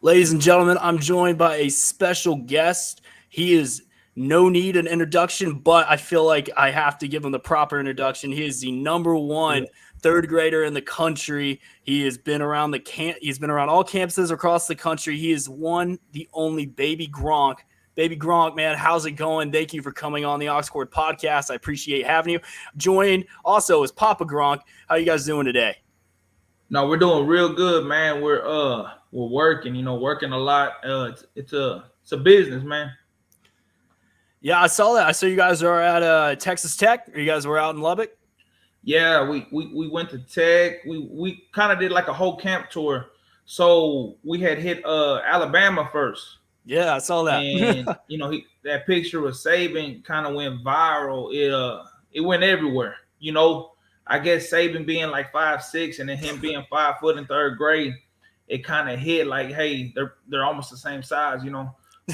Ladies and gentlemen, I'm joined by a special guest. He is no need an introduction, but I feel like I have to give him the proper introduction. He is the number Yeah. one third grader in the country. He has been around he's been around all campuses across the country. He is the only baby Gronk. Baby Gronk, man, how's it going? Thank you for coming on the Oxford podcast. I appreciate having you. Joined also is Papa Gronk. How you guys doing today? No, we're doing real good, man. We're working, working a lot. It's a business, man. Yeah, I saw that. I saw you guys are at Texas Tech, or you guys were out in Lubbock. Yeah, we went to Tech. We kind of did like a whole camp tour. So we had hit Alabama first. Yeah, I saw that. And that picture with Saban kind of went viral. It went everywhere. I guess Saban being like 5'6" and then him being 5 foot in third grade, it kind of hit like, hey, they're almost the same size.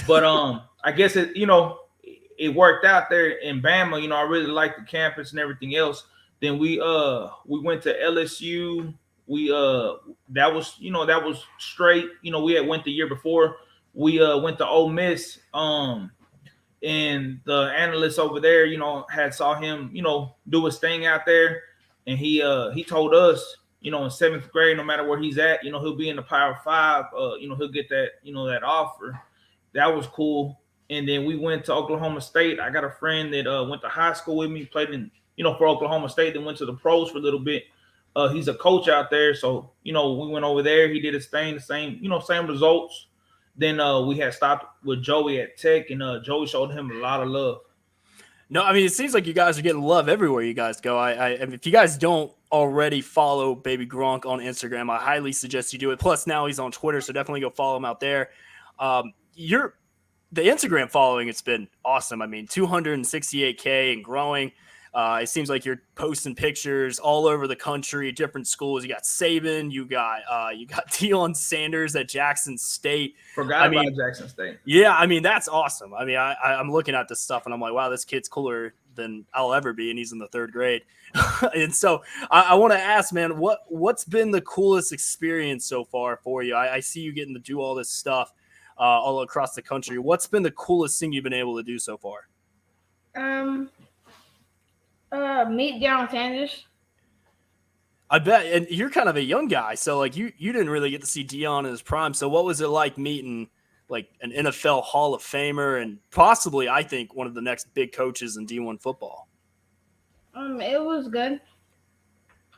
But I guess it worked out there in Bama. I really liked the campus and everything else. Then we went to LSU. We that was straight. We had went the year before. We went to Ole Miss. And the analyst over there, had saw him, do his thing out there, and he told us, in seventh grade, no matter where he's at, he'll be in the Power Five. He'll get that, that offer. That was cool. And then we went to Oklahoma State. I got a friend that went to high school with me, played in, for Oklahoma State, then went to the pros for a little bit. He's a coach out there, so we went over there. He did his thing, the same, same results. Then we had stopped with Joey at Tech, and Joey showed him a lot of love. No, I mean, it seems like you guys are getting love everywhere you guys go. I mean, if you guys don't already follow Baby Gronk on Instagram, I highly suggest you do it. Plus, now he's on Twitter, so definitely go follow him out there. You're the Instagram following, it's been awesome. I mean, 268K and growing. It seems like you're posting pictures all over the country, different schools. You got Saban, you got Deion Sanders at Jackson State. Forgot I about mean, Jackson State. yeah, I mean that's awesome. I mean, I'm looking at this stuff and I'm like, wow, this kid's cooler than I'll ever be, and he's in the third grade. And so I want to ask, man, what's been the coolest experience so far for you? I see you getting to do all this stuff all across the country. What's been the coolest thing you've been able to do so far? Um, meet Deion Sanders. I bet, and you're kind of a young guy, so like you didn't really get to see Deion in his prime. So what was it like meeting like an NFL Hall of Famer and possibly, I think, one of the next big coaches in D1 football? It was good.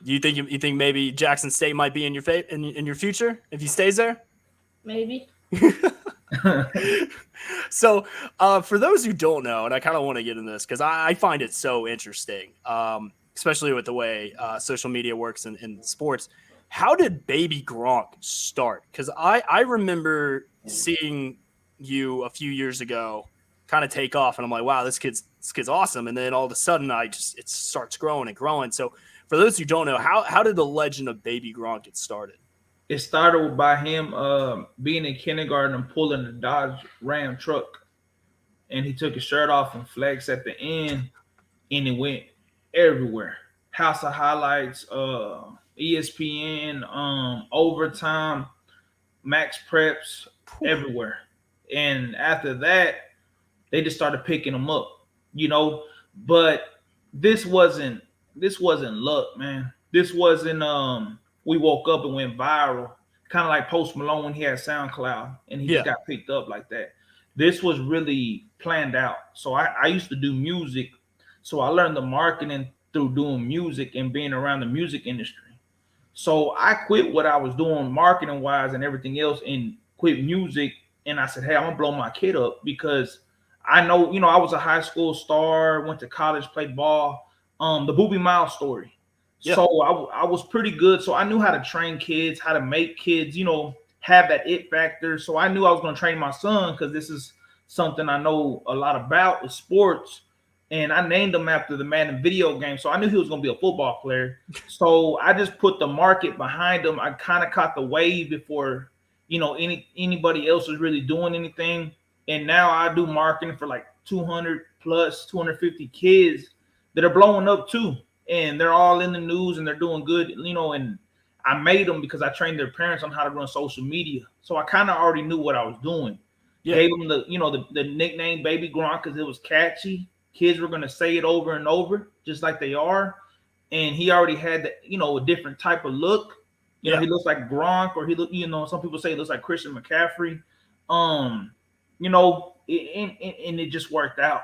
Do you think maybe Jackson State might be in your in your future if he stays there? Maybe. So, for those who don't know, and I kind of want to get in this because I find it so interesting, especially with the way social media works in sports. How did Baby Gronk start? Because I remember seeing you a few years ago kind of take off, and I'm like, wow, this kid's awesome. And then all of a sudden, it starts growing and growing. So, for those who don't know, how did the legend of Baby Gronk get started? It started by him being in kindergarten and pulling the Dodge Ram truck, and he took his shirt off and flexed at the end, and it went everywhere. House of Highlights, ESPN, Overtime, Max Preps, everywhere. And after that, they just started picking him up. But this wasn't luck, man. This wasn't we woke up and went viral, kind of like Post Malone when he had SoundCloud and he just got picked up like that. This was really planned out. So I used to do music, so I learned the marketing through doing music and being around the music industry. So I quit what I was doing marketing wise and everything else and quit music. And I said, hey, I'm gonna blow my kid up because I know, I was a high school star, went to college, played ball. The Booby Miles story. Yeah. So I was pretty good. So I knew how to train kids, how to make kids, have that it factor. So I knew I was going to train my son because this is something I know a lot about with sports. And I named him after the Madden video game. So I knew he was going to be a football player. So I just put the market behind him. I kind of caught the wave before, anybody else was really doing anything. And now I do marketing for like 200 plus 250 kids that are blowing up too. And they're all in the news and they're doing good, and I made them because I trained their parents on how to run social media. So I kind of already knew what I was doing. Yeah. Gave them the nickname Baby Gronk because it was catchy. Kids were gonna say it over and over, just like they are. And he already had a different type of look. Yeah. He looks like Gronk, or he look, some people say he looks like Christian McCaffrey. And it just worked out.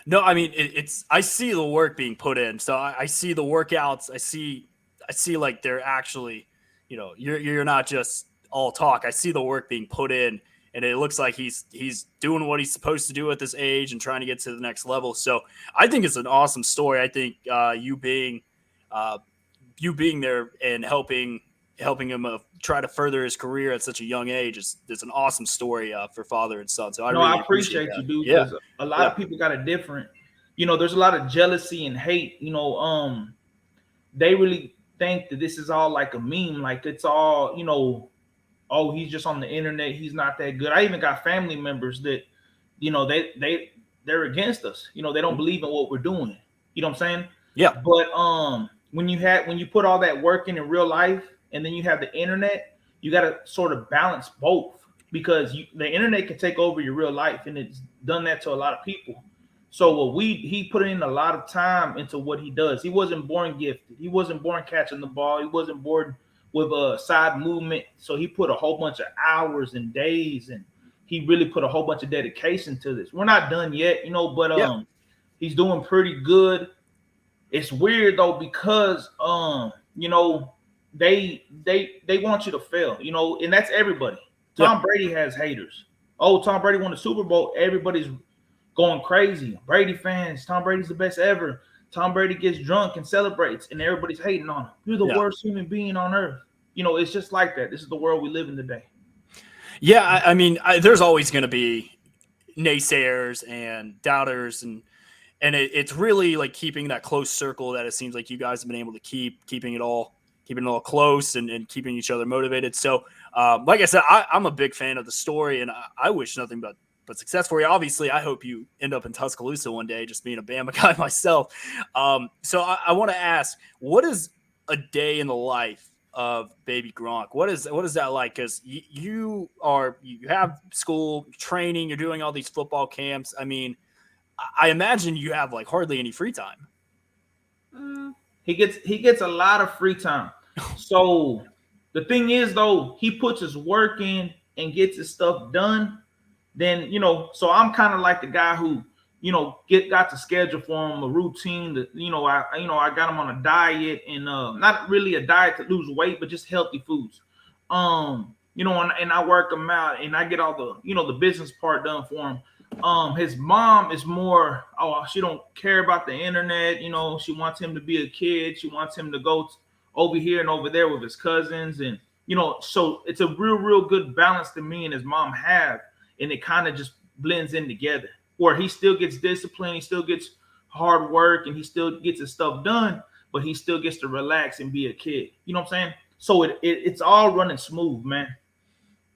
No, I mean it's. I see the work being put in. So I see the workouts. I see like they're actually, you're not just all talk. I see the work being put in, and it looks like he's doing what he's supposed to do at this age and trying to get to the next level. So I think it's an awesome story. I think uh, you being there and helping him try to further his career at such a young age is an awesome story for father and son. So I No, I really appreciate appreciate you, that. dude, Yeah. because a lot Yeah. of people got a different, there's a lot of jealousy and hate. They really think that this is all like a meme, like it's all, oh, he's just on the internet, he's not that good. I even got family members that, they're against us. They don't believe in what we're doing. You know what I'm saying? Yeah. But when you put all that work in real life, and then you have the internet, you got to sort of balance both, because the internet can take over your real life, and it's done that to a lot of people. So he put in a lot of time into what he does. He wasn't born gifted. He wasn't born catching the ball. He wasn't born with a side movement. So he put a whole bunch of hours and days, and he really put a whole bunch of dedication to this. We're not done yet, but Yeah. he's doing pretty good. It's weird though, because they want you to fail, and that's everybody. Tom Brady has haters. Oh, Tom Brady won the Super Bowl. Everybody's going crazy. Brady fans, Tom Brady's the best ever. Tom Brady gets drunk and celebrates, and everybody's hating on him. You're the worst human being on earth. It's just like that. This is the world we live in today. Yeah. I mean, there's always going to be naysayers and doubters, and it's really like keeping that close circle that it seems like you guys have been able to keeping it all close and keeping each other motivated. So, like I said, I'm a big fan of the story, and I wish nothing but success for you. Obviously, I hope you end up in Tuscaloosa one day, just being a Bama guy myself. So I want to ask, what is a day in the life of Baby Gronk? What is that like? Because you have school training, you're doing all these football camps. I mean, I imagine you have like hardly any free time. He gets a lot of free time. So the thing is, though, he puts his work in and gets his stuff done. Then so I'm kind of like the guy who got the schedule for him, a routine. That I got him on a diet, and not really a diet to lose weight, but just healthy foods. And I work him out, and I get all the business part done for him. His mom is more, she don't care about the internet. She wants him to be a kid. She wants him to go over here and over there with his cousins, and so it's a real good balance that me and his mom have, and it kind of just blends in together, where he still gets discipline, he still gets hard work, and he still gets his stuff done, but he still gets to relax and be a kid. You know what I'm saying? So it's all running smooth, man.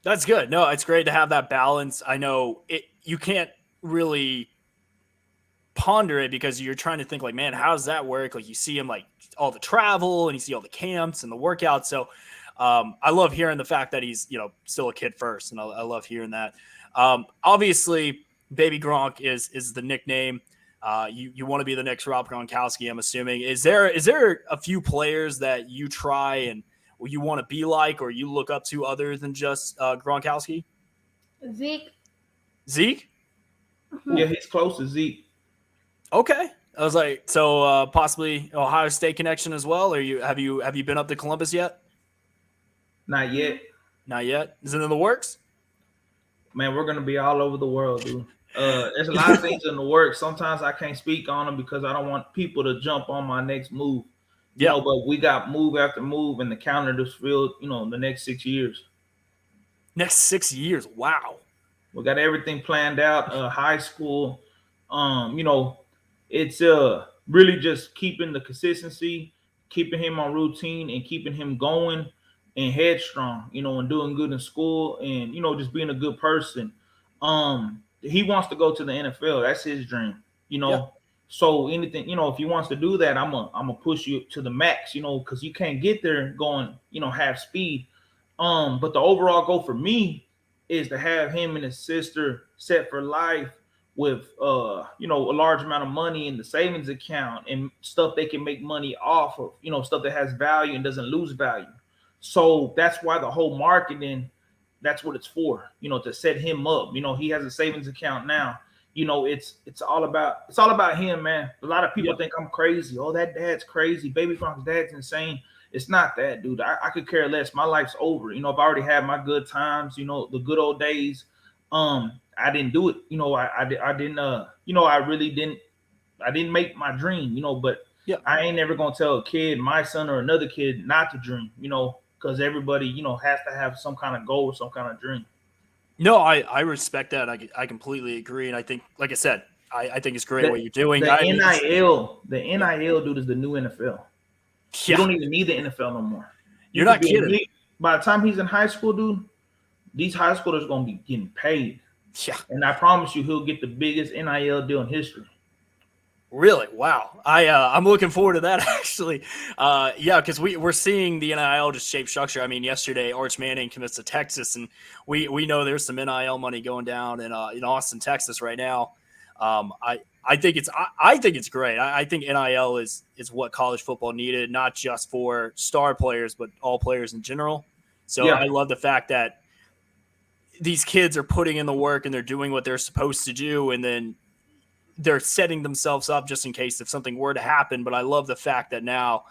That's good. No, it's great to have that balance. I know you can't really ponder it because you're trying to think like, man, how does that work? Like you see him like all the travel and you see all the camps and the workouts. So I love hearing the fact that he's, still a kid first. And I love hearing that. Obviously Baby Gronk is the nickname. You want to be the next Rob Gronkowski, I'm assuming. Is there a few players that you try and you want to be like, or you look up to other than just Gronkowski? Zeke? Yeah, he's close to Zeke. Okay. I was like, so possibly Ohio State connection as well. Or have you been up to Columbus yet? Not yet. Not yet. Is it in the works? Man, we're gonna be all over the world, dude. There's a lot of things in the works. Sometimes I can't speak on them because I don't want people to jump on my next move. But we got move after move, and the calendar is filled. The next 6 years. Next 6 years. Wow. We got everything planned out. High school. It's really just keeping the consistency, keeping him on routine, and keeping him going and headstrong. And doing good in school, and just being a good person. He wants to go to the NFL. That's his dream. Yeah. So anything, if he wants to do that, I'm gonna push you to the max, because you can't get there going, half speed. But the overall goal for me is to have him and his sister set for life with a large amount of money in the savings account and stuff they can make money off of, stuff that has value and doesn't lose value. So that's why the whole marketing, that's what it's for, to set him up. He has a savings account now. It's all about him, man. A lot of people Yeah. think I'm crazy. Oh, that dad's crazy. Baby Gronk's dad's insane. It's not that, dude. I could care less. My life's over. I've already had my good times. The good old days. I didn't do it. I didn't. I really didn't. I didn't make my dream. But Yeah. I ain't never gonna tell a kid, my son or another kid, not to dream. Because everybody, has to have some kind of goal or some kind of dream. No, I respect that. I completely agree. And I think, like I said, I think it's great The, what you're doing. the I mean, NIL, dude, is the new NFL. You yeah, don't even need the NFL no more. you're could not be kidding. By the time he's in high school, dude, these high schoolers are gonna be getting paid. Yeah. And I promise you, he'll get the biggest NIL deal in history. Really? Wow. I'm looking forward to that actually. Yeah, because we're seeing the NIL just shape structure. I mean, yesterday Arch Manning commits to Texas, and we know there's some NIL money going down in Austin, Texas right now. I think it's great. I think NIL is what college football needed, not just for star players, but all players in general. So Yeah. I love the fact that these kids are putting in the work and they're doing what they're supposed to do, and then they're setting themselves up just in case if something were to happen. But I love the fact that now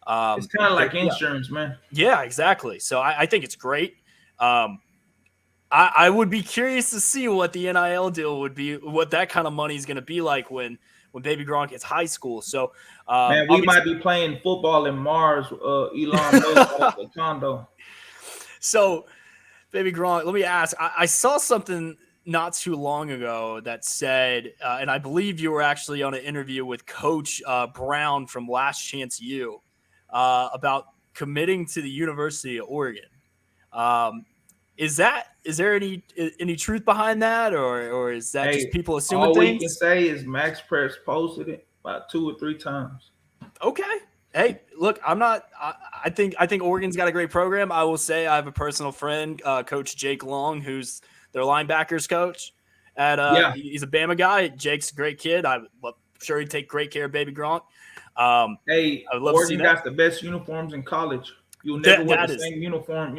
It's kind of like insurance, man. Yeah, exactly. So I think it's great. I would be curious to see what the NIL deal would be, what that kind of money is going to be like when Baby Gronk hits high school. So Man, we might be playing football in Mars, Elon Musk, the condo. So, Baby Gronk, let me ask. I saw something not too long ago that said, and I believe you were actually on an interview with Coach Brown from Last Chance U about committing to the University of Oregon. Is there any truth behind that, or is that just people assuming all things? we can say is Max Press posted it about 2 or 3 times. Okay. Hey, look, I'm not. I think Oregon's got a great program. I will say I have a personal friend, Coach Jake Long, who's their linebackers coach. He's a Bama guy. Jake's a great kid. I'm sure he'd take great care of Baby Gronk. Hey, I would love to see Oregon that. got the best uniforms in college. You'll never wear That the is- same uniform,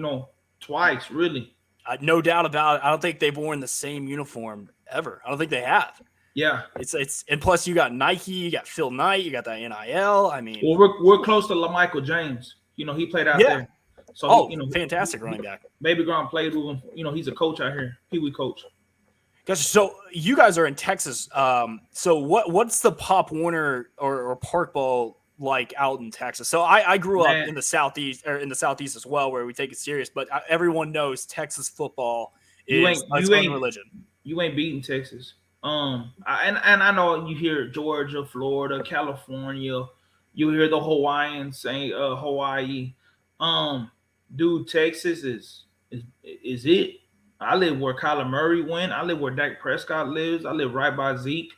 twice, really. No doubt about it. I don't think they've worn the same uniform ever. I don't think they have. Yeah. It's and plus you got Nike, you got Phil Knight, you got that NIL. I mean, Well, we're close to LaMichael James. He played out there. So fantastic running back. Baby Gronk played with him. He's a coach out here, Pee Wee coach. Gotcha. So you guys are in Texas. So what's the Pop Warner or Park Ball like out in Texas? So I grew up in the southeast as well, where we take it serious. But everyone knows Texas football is its own religion. You ain't beating Texas. I know you hear Georgia, Florida, California. You hear the Hawaiians saying Hawaii. Dude, Texas is it. I live where Kyler Murray went. I live where Dak Prescott lives. I live right by Zeke.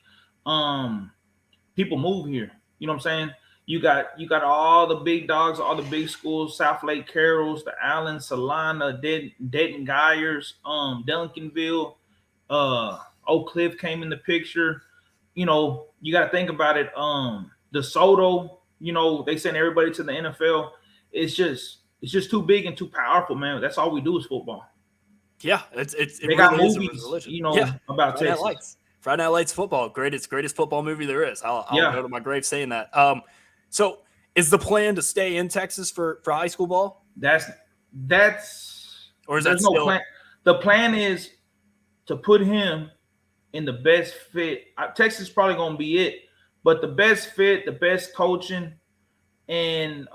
People move here. You know what I'm saying? You got all the big dogs, all the big schools, South Lake Carrolls, the Allen, Salina, Denton Geyers, Duncanville, Oak Cliff came in the picture. You got to think about it. DeSoto, they send everybody to the NFL. It's just too big and too powerful, man. That's all we do is football. Yeah, they got movies, about Friday Texas. Night Lights. Friday Night Lights football, greatest football movie there is. I'll go to my grave saying that. So is the plan to stay in Texas for high school ball? That's or is that no still plan? The plan is to put him in the best fit. Texas is probably gonna be it, but the best fit, the best coaching, and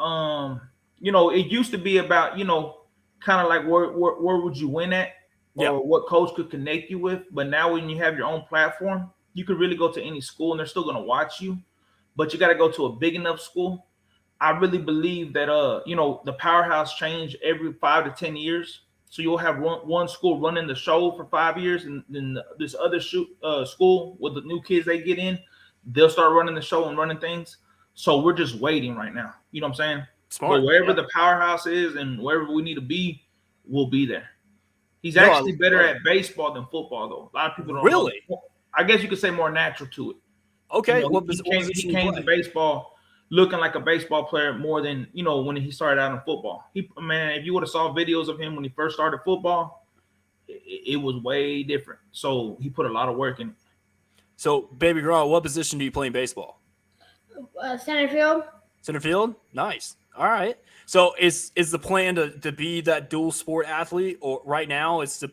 it used to be about kind of like where would you win at, or what coach could connect you with. But now when you have your own platform, you could really go to any school and they're still gonna watch you. But you got to go to a big enough school. I really believe that the powerhouse change every 5 to 10 years. So you'll have one school running the show for 5 years, and then this other school with the new kids they get in, they'll start running the show and running things. So we're just waiting right now. You know what I'm saying? But Smart. wherever Yeah. the powerhouse is and wherever we need to be, we'll be there. He's No, actually better at baseball than football, though. A lot of people don't know really? that. I guess you could say more natural to it. You Okay. know, What, he what came he position do you came to play? baseball looking like a baseball player more than when he started out in football. Man, if you would have saw videos of him when he first started football, it was way different. So he put a lot of work in it. So, Baby Gronk, what position do you play in baseball? Center field. Center field? Nice. All right. So is the plan to be that dual sport athlete, or right now it's to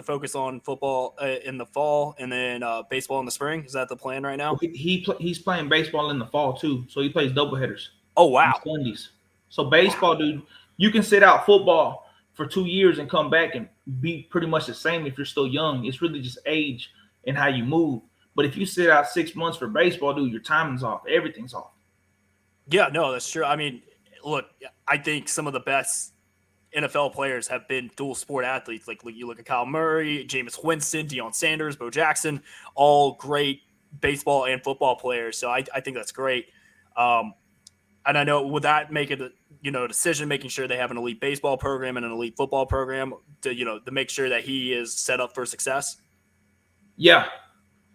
focus on football in the fall and then baseball in the spring? Is that the plan right Well, now? he's playing baseball in the fall too, so he plays doubleheaders Oh on wow. Sundays. So baseball, dude, you can sit out football for 2 years and come back and be pretty much the same if you're still young. It's really just age and how you move. But if you sit out 6 months for baseball, dude, your timing's off. Everything's off. Yeah, no, that's true. I mean, look, I think some of the best NFL players have been dual sport athletes. Like you look at Kyle Murray, Jameis Winston, Deion Sanders, Bo Jackson, all great baseball and football players. So I think that's great. Um, and I know would that make it a decision making sure they have an elite baseball program and an elite football program to make sure that he is set up for success. Yeah,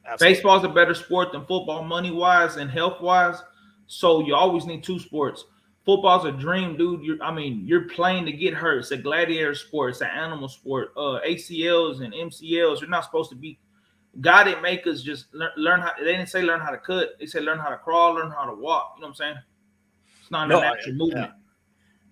Absolutely. baseball's a better sport than football, money wise and health wise. So you always need two sports. Football's a dream, dude. You're playing to get hurt. It's a gladiator sport. It's an animal sport. ACLs and MCLs. You're not supposed to be. God didn't make us just learn how. They didn't say learn how to cut. They said learn how to crawl, learn how to walk. You know what I'm saying? It's not a natural movement. Yeah.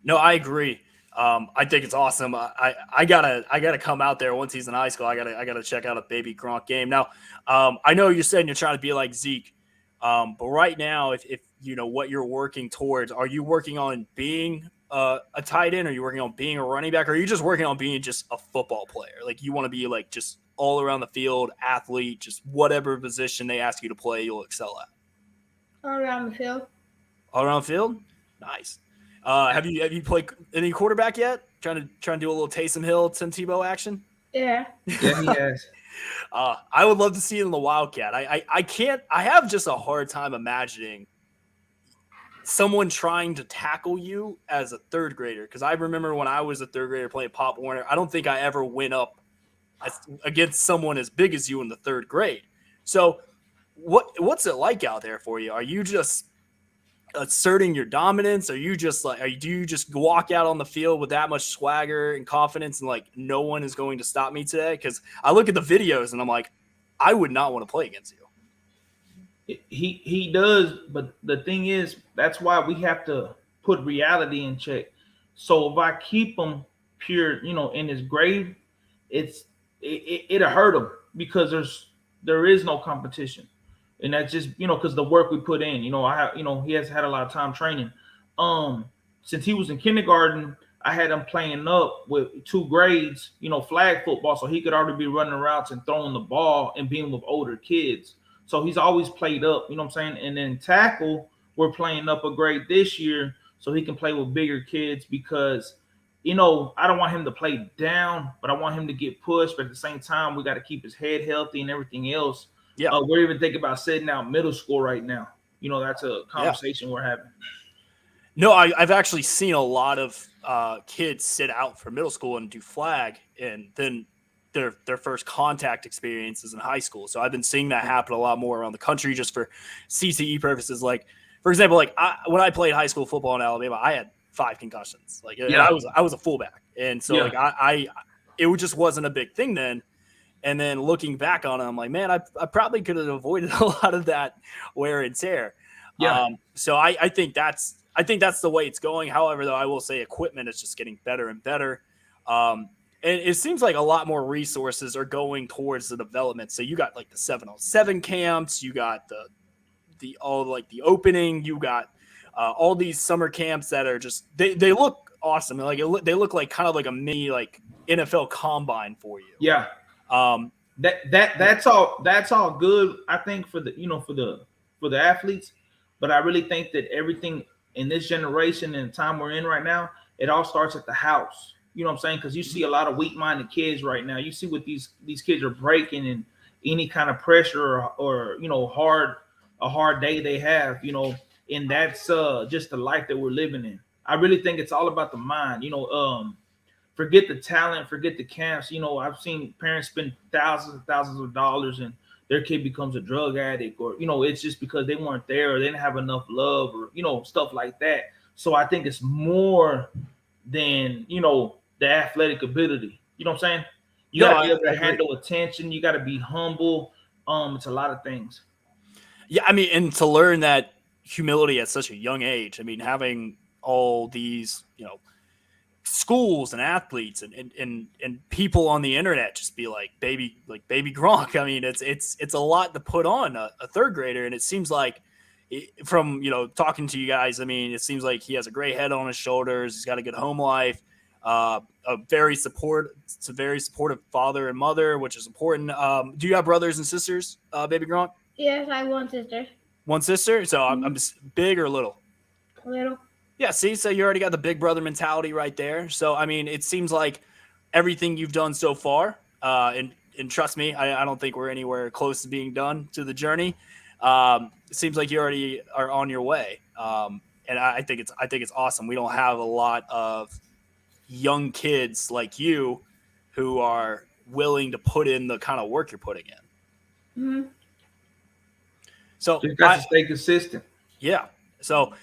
No, I agree. I think it's awesome. I gotta come out there once he's in high school. I gotta check out a Baby Gronk game. Now, I know you're saying you're trying to be like Zeke, but right now, if you know what you're working towards, are you working on being a tight end? Are you working on being a running back? Or are you just working on being just a football player? Like you want to be like just all around the field athlete, just whatever position they ask you to play, you'll excel at. All around the field. All around the field, nice. Have you played any quarterback yet? Trying to do a little Taysom Hill, Tim Tebow action? Yeah. Yeah, he has. I would love to see it in the Wildcat. I can't. I have just a hard time imagining someone trying to tackle you as a third grader. Because I remember when I was a third grader playing Pop Warner, I don't think I ever went up against someone as big as you in the third grade. So what's it like out there for you? Are you just asserting your dominance? Are you just like, do you just walk out on the field with that much swagger and confidence and like no one is going to stop me today? Because I look at the videos and I'm like, I would not want to play against you. He does, but the thing is, that's why we have to put reality in check. So if I keep him pure, in his grave, it'll hurt him because there is no competition, and that's just because the work we put in. He has had a lot of time training. Since he was in kindergarten, I had him playing up with 2 grades, flag football, so he could already be running routes and throwing the ball and being with older kids. So he's always played up, you know what I'm saying? And then tackle, we're playing up a grade this year so he can play with bigger kids because, I don't want him to play down, but I want him to get pushed. But at the same time, we got to keep his head healthy and everything else. Yeah. We're even thinking about setting out middle school right now. That's a conversation we're having. No, I've actually seen a lot of kids sit out for middle school and do flag, and then their first contact experiences in high school. So I've been seeing that happen a lot more around the country just for CTE purposes. Like, for example, when I played high school football in Alabama, I had 5 concussions. Like, I was a fullback, and so it just wasn't a big thing then. And then looking back on it, I'm like, man, I probably could have avoided a lot of that wear and tear. Yeah. So I think that's the way it's going. However, though, I will say equipment is just getting better and better. And it seems like a lot more resources are going towards the development. So you got like the 7-on-7 camps, you got the opening, you got all these summer camps that are just they look awesome. Like they look like kind of like a mini like NFL combine for you. Yeah. That's all good. I think for the athletes, but I really think that everything in this generation and the time we're in right now, it all starts at the house. You know what I'm saying? Because you see a lot of weak-minded kids right now. You see what these kids are breaking and any kind of pressure or hard a hard day they have, and that's just the life that we're living in. I really think it's all about the mind. Forget the talent, forget the camps. I've seen parents spend thousands and thousands of dollars and their kid becomes a drug addict, or it's just because they weren't there or they didn't have enough love, or stuff like that. So I think it's more than the athletic ability. You know what I'm saying? You No, got to be able I to agree. handle attention. You got to be humble. It's a lot of things. Yeah, I mean, and to learn that humility at such a young age. I mean, having all these, schools and athletes and people on the internet just be like baby Gronk. I mean, it's a lot to put on a third grader, and it seems like from talking to you guys, I mean, it seems like he has a great head on his shoulders. He's got a good home life, a very supportive father and mother, which is important. Do you have brothers and sisters, baby Gronk? Yes, I have one sister. One sister. So I'm just big or little. Little. Yeah, see, so you already got the big brother mentality right there. So I mean, it seems like everything you've done so far, and trust me, I don't think we're anywhere close to being done to the journey. It seems like you already are on your way, and I think it's awesome. We don't have a lot of young kids like you who are willing to put in the kind of work you're putting in. Mm-hmm. So Just got to stay consistent. Yeah. So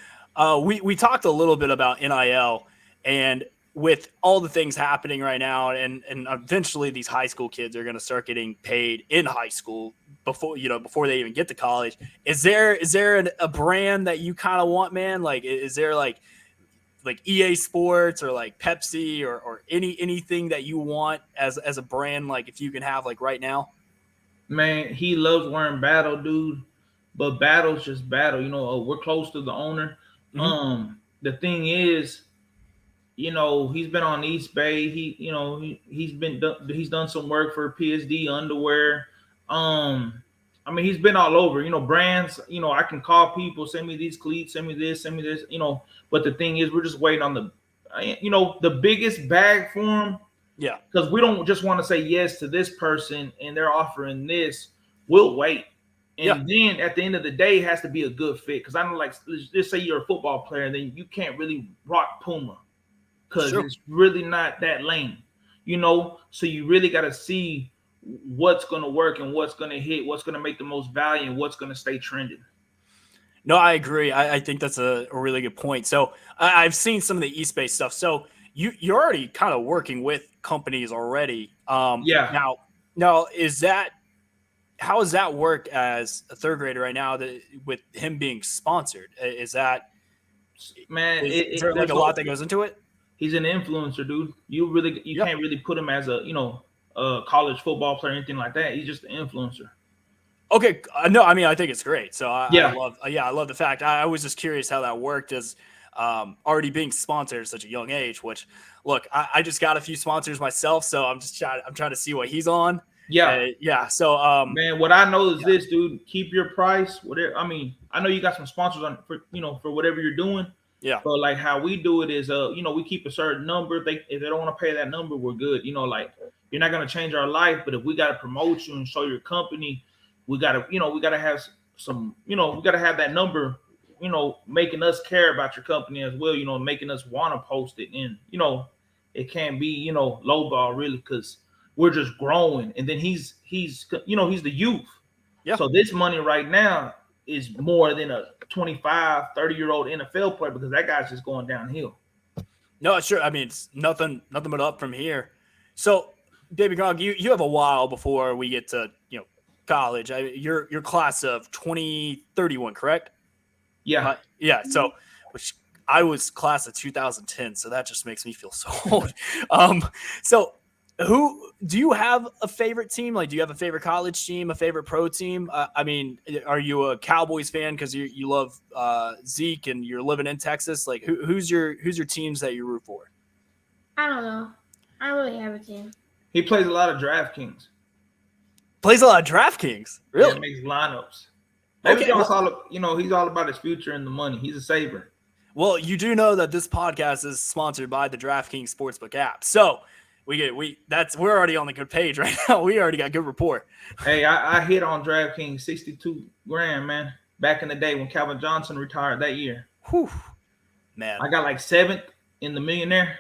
we talked a little bit about NIL, and with all the things happening right now, and eventually these high school kids are going to start getting paid in high school before they even get to college. Is there a brand that you kind of want, man? Like, is there like EA Sports or like Pepsi or anything that you want as a brand? Like, if you can have like right now. Man, he loves wearing battle, dude. But battle's just battle. We're close to the owner. Mm-hmm. The thing is, he's been on East Bay. He's done some work for PSD underwear. I mean, he's been all over. Brands. I can call people, send me these cleats, send me this, send me this. But the thing is, we're just waiting on the biggest bag for him. Yeah. Because we don't just want to say yes to this person and they're offering this. We'll wait. And then at the end of the day, it has to be a good fit. Because I know, like, let's say you're a football player, and then you can't really rock Puma because it's really not that lane, So you really got to see what's going to work and what's going to hit, what's going to make the most value, and what's going to stay trending. No, I agree. I think that's a really good point. So I've seen some of the East Bay stuff. So you're already kind of working with companies already. Yeah. Now how does that work as a third grader right now with him being sponsored? Is that, man, is there like a lot that goes into it? He's an influencer, dude. You can't really put him as a college football player or anything like that. He's just an influencer. Okay. No, I mean, I think it's great. So I love the fact. I was just curious how that worked as already being sponsored at such a young age, which look, I just got a few sponsors myself. So I'm trying to see what he's on. Yeah. So, man, what I know is this, dude. Keep your price. Whatever. I mean, I know you got some sponsors on for whatever you're doing. Yeah. But like how we do it is, we keep a certain number. If they don't want to pay that number, we're good. Like you're not gonna change our life, but if we gotta promote you and show your company, we gotta have some, we gotta have that number, making us care about your company as well. Making us want to post it, and it can't be lowball really because we're just growing. And then he's the youth. Yeah. So this money right now is more than a 25, 30-year-old NFL player because that guy's just going downhill. No, sure. I mean, it's nothing but up from here. So, baby Gronk, you have a while before we get to college. You're class of 2031, correct? Yeah. Yeah. So, which I was class of 2010, so that just makes me feel so old. So, who do you have a favorite team? Like, do you have a favorite college team, a favorite pro team? I mean, are you a Cowboys fan because you love Zeke and you're living in Texas? Like, who's your teams that you root for? I don't know. I don't really have a team. He plays a lot of DraftKings. Plays a lot of DraftKings. Really? Yeah, makes lineups. Maybe he's all about his future and the money. He's a saver. Well, you do know that this podcast is sponsored by the DraftKings Sportsbook app, so. We're already on the good page right now. We already got good rapport. Hey, I hit on DraftKings $62,000, man. back in the day when Calvin Johnson retired that year. Whew, man. I got like 7th in the millionaire.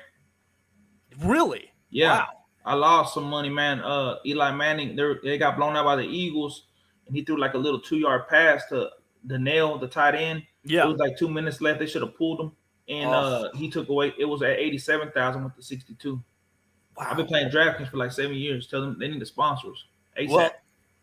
Really? Yeah. Wow. I lost some money, man. Eli Manning, they got blown out by the Eagles, and he threw like a little 2-yard pass to the nail, the tight end. Yeah. It was like 2 minutes left. They should have pulled him. And he took away, it was at 87,000 with the 62. Wow. I've been playing DraftKings for like 7 years. Tell them they need the sponsors. ASAP. Well,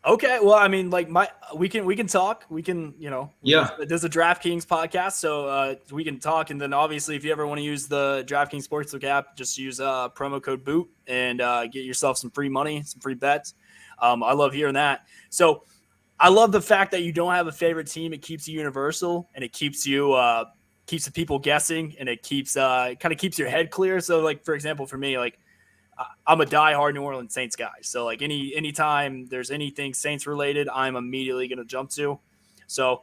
okay. Well, I mean, like we can talk. We can, Yeah. There's a DraftKings podcast, so we can talk. And then obviously, if you ever want to use the DraftKings Sportsbook app, just use promo code BOOT and get yourself some free money, some free bets. I love hearing that. So I love the fact that you don't have a favorite team. It keeps you universal, and it keeps you keeps the people guessing, and it keeps kind of keeps your head clear. So, like for example, for me, like I'm a diehard New Orleans Saints guy. So like anytime there's anything Saints related, I'm immediately going to jump to. So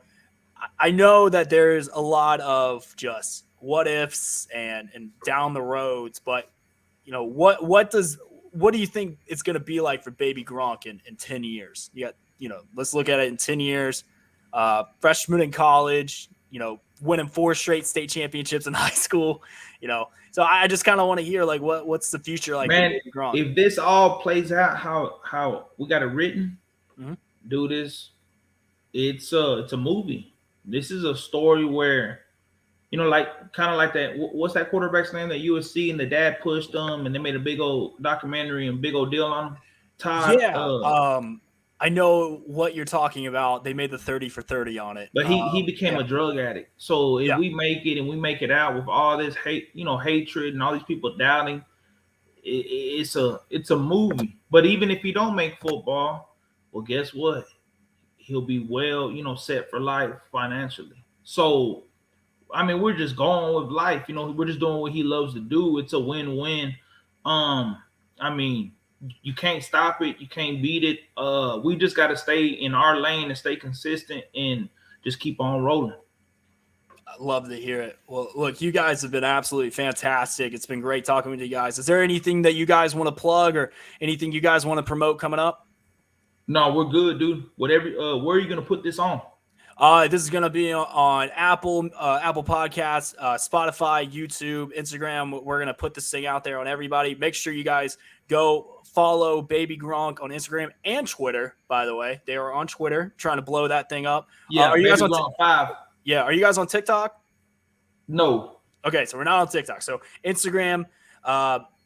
I know that there's a lot of just what ifs and down the roads, but what do you think it's going to be like for baby Gronk in 10 years? You got, let's look at it in 10 years, freshman in college, winning 4 straight state championships in high school, So I just kind of want to hear like what's the future like, man. for baby Gronk? If this all plays out how we got it written, dude, it's a movie. This is a story where, like kind of like that. What's that quarterback's name that USC and the dad pushed them and they made a big old documentary and big old deal on him? Todd. Yeah. I know what you're talking about. They made the 30 for 30 on it. But he became a drug addict. So if we make it and we make it out with all this hate, hatred and all these people doubting, it's a movie. But even if he don't make football, well, guess what? He'll be well, set for life financially. So, I mean, we're just going with life. We're just doing what he loves to do. It's a win-win. I mean, you can't stop it. You can't beat it. We just got to stay in our lane and stay consistent and just keep on rolling. I love to hear it. Well, look, you guys have been absolutely fantastic. It's been great talking with you guys. Is there anything that you guys want to plug or anything you guys want to promote coming up? No, we're good, dude. Whatever. Where are you going to put this on? This is going to be on Apple Podcasts, Spotify, YouTube, Instagram. We're going to put this thing out there on everybody. Make sure you guys go follow Baby Gronk on Instagram and Twitter, by the way. They are on Twitter trying to blow that thing up. Yeah, are you guys on Gronk 5? Yeah, are you guys on TikTok? No. Okay, so we're not on TikTok. So Instagram,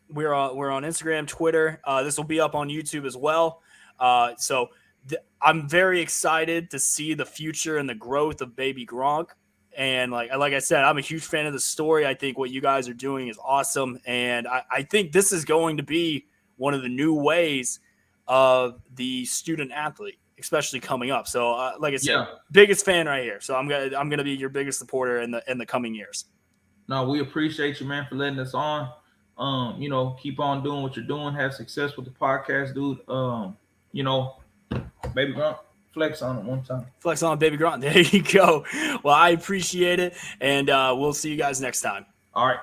we're on Instagram, Twitter. This will be up on YouTube as well. I'm very excited to see the future and the growth of baby Gronk. And like I said, I'm a huge fan of the story. I think what you guys are doing is awesome. And I think this is going to be one of the new ways of the student athlete, especially coming up. So like I said, biggest fan right here. So I'm going to be your biggest supporter in the coming years. No, we appreciate you, man, for letting us on. Keep on doing what you're doing. Have success with the podcast, dude. Baby Gronk, flex on it one time. Flex on Baby Gronk. There you go. Well, I appreciate it, and we'll see you guys next time. All right.